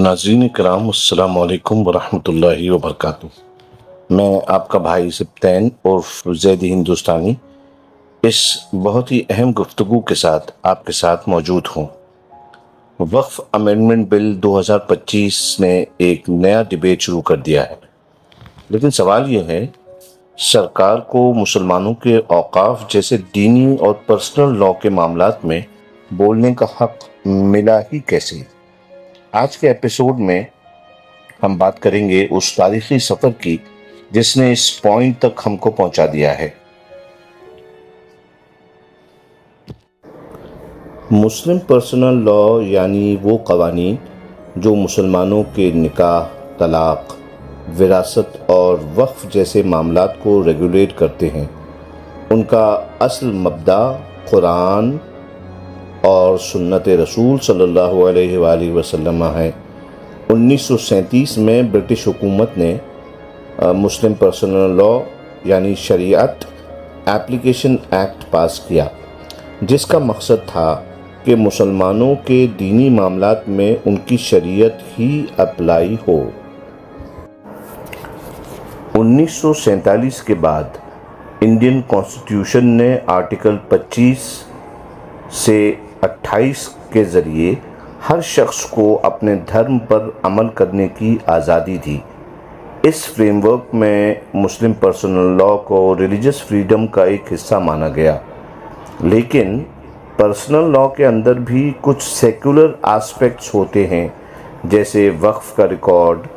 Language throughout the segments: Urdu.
ناظرین کرام، السلام علیکم ورحمۃ اللہ وبرکاتہ۔ میں آپ کا بھائی سبطین اور زیدی ہندوستانی اس بہت ہی اہم گفتگو کے ساتھ آپ کے ساتھ موجود ہوں۔ وقف امینڈمنٹ بل 2025 نے ایک نیا ڈیبیٹ شروع کر دیا ہے، لیکن سوال یہ ہے، سرکار کو مسلمانوں کے اوقاف جیسے دینی اور پرسنل لاء کے معاملات میں بولنے کا حق ملا ہی کیسے؟ آج کے ایپیسوڈ میں ہم بات کریں گے اس تاریخی سفر کی جس نے اس پوائنٹ تک ہم کو پہنچا دیا ہے۔ مسلم پرسنل لاء یعنی وہ قوانین جو مسلمانوں کے نکاح، طلاق، وراثت اور وقف جیسے معاملات کو ریگولیٹ کرتے ہیں۔ ان کا اصل مبدا قرآن اور سنت رسول صلی اللہ علیہ وآلہ وسلم ہے۔ 1937 میں برٹش حکومت نے مسلم پرسنل لاء یعنی شریعت ایپلیکیشن ایکٹ پاس کیا، جس کا مقصد تھا کہ مسلمانوں کے دینی معاملات میں ان کی شریعت ہی اپلائی ہو۔ 1947 کے بعد انڈین کانسٹیٹیوشن نے آرٹیکل 25 سے 28 کے ذریعے ہر شخص کو اپنے دھرم پر عمل کرنے کی آزادی دی۔ اس فریم ورک میں مسلم پرسنل لاء کو ریلیجس فریڈم کا ایک حصہ مانا گیا، لیکن پرسنل لاء کے اندر بھی کچھ سیکولر آسپیکٹس ہوتے ہیں، جیسے وقف کا ریکارڈ،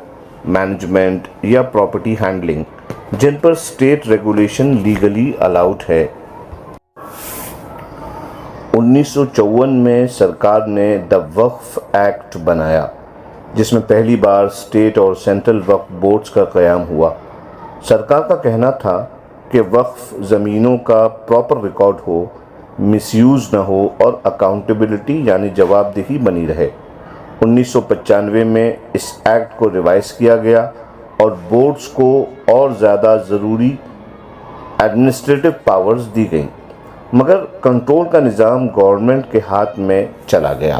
مینجمنٹ یا پراپرٹی ہینڈلنگ، جن پر اسٹیٹ ریگولیشن لیگلی الاؤڈ ہے۔ 1954 میں سرکار نے دی وقف ایکٹ بنایا، جس میں پہلی بار اسٹیٹ اور سینٹرل وقف بورڈز کا قیام ہوا۔ سرکار کا کہنا تھا کہ وقف زمینوں کا پراپر ریکارڈ ہو، مس یوز نہ ہو اور اکاؤنٹیبلٹی یعنی جواب دہی بنی رہے۔ 1995 میں اس ایکٹ کو ریوائز کیا گیا اور بورڈز کو اور زیادہ ضروری ایڈمنسٹریٹو پاورز دی گئیں، مگر کنٹرول کا نظام گورنمنٹ کے ہاتھ میں چلا گیا۔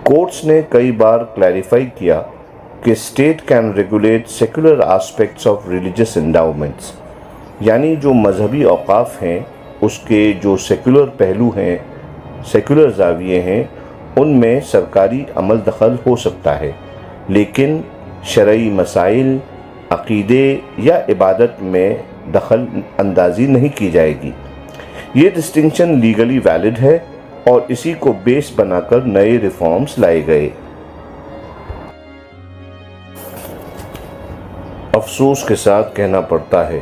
کورٹس نے کئی بار کلیریفائی کیا کہ state can regulate secular aspects of religious endowments, یعنی جو مذہبی اوقاف ہیں اس کے جو سیکولر پہلو ہیں، سیکولر زاویے ہیں، ان میں سرکاری عمل دخل ہو سکتا ہے، لیکن شرعی مسائل، عقیدے یا عبادت میں دخل اندازی نہیں کی جائے گی۔ یہ ڈسٹنکشن لیگلی ویلڈ ہے اور اسی کو بیس بنا کر نئے ریفارمز لائے گئے۔ افسوس کے ساتھ کہنا پڑتا ہے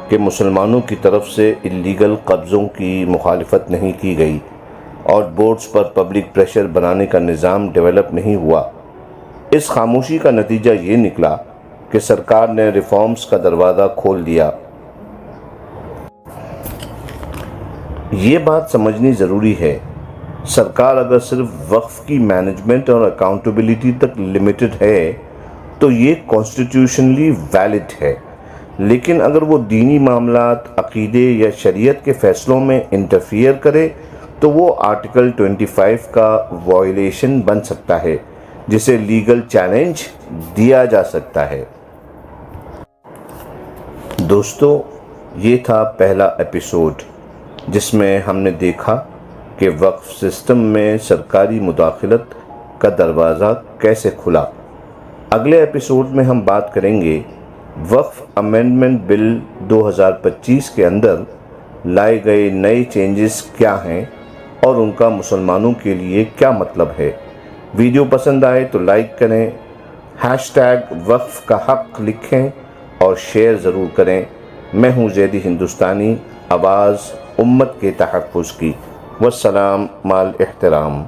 کہ مسلمانوں کی طرف سے اللیگل قبضوں کی مخالفت نہیں کی گئی اور بورڈز پر پبلک پریشر بنانے کا نظام ڈیولپ نہیں ہوا۔ اس خاموشی کا نتیجہ یہ نکلا کہ سرکار نے ریفارمز کا دروازہ کھول دیا۔ یہ بات سمجھنی ضروری ہے، سرکار اگر صرف وقف کی مینجمنٹ اور اکاؤنٹیبلٹی تک لمیٹڈ ہے تو یہ کانسٹیٹیوشنلی ویلڈ ہے، لیکن اگر وہ دینی معاملات، عقیدے یا شریعت کے فیصلوں میں انٹرفیئر کرے تو وہ آرٹیکل 25 کا وائلیشن بن سکتا ہے، جسے لیگل چیلنج دیا جا سکتا ہے۔ دوستو، یہ تھا پہلا ایپیسوڈ جس میں ہم نے دیکھا کہ وقف سسٹم میں سرکاری مداخلت کا دروازہ کیسے کھلا۔ اگلے ایپیسوڈ میں ہم بات کریں گے وقف امینڈمنٹ بل 2025 کے اندر لائے گئے نئے چینجز کیا ہیں اور ان کا مسلمانوں کے لیے کیا مطلب ہے۔ ویڈیو پسند آئے تو لائک کریں، #وقف کا حق لکھیں اور شیئر ضرور کریں۔ میں ہوں زیدی ہندوستانی، آواز امت کے تحفظ کی۔ والسلام مع الاحترام۔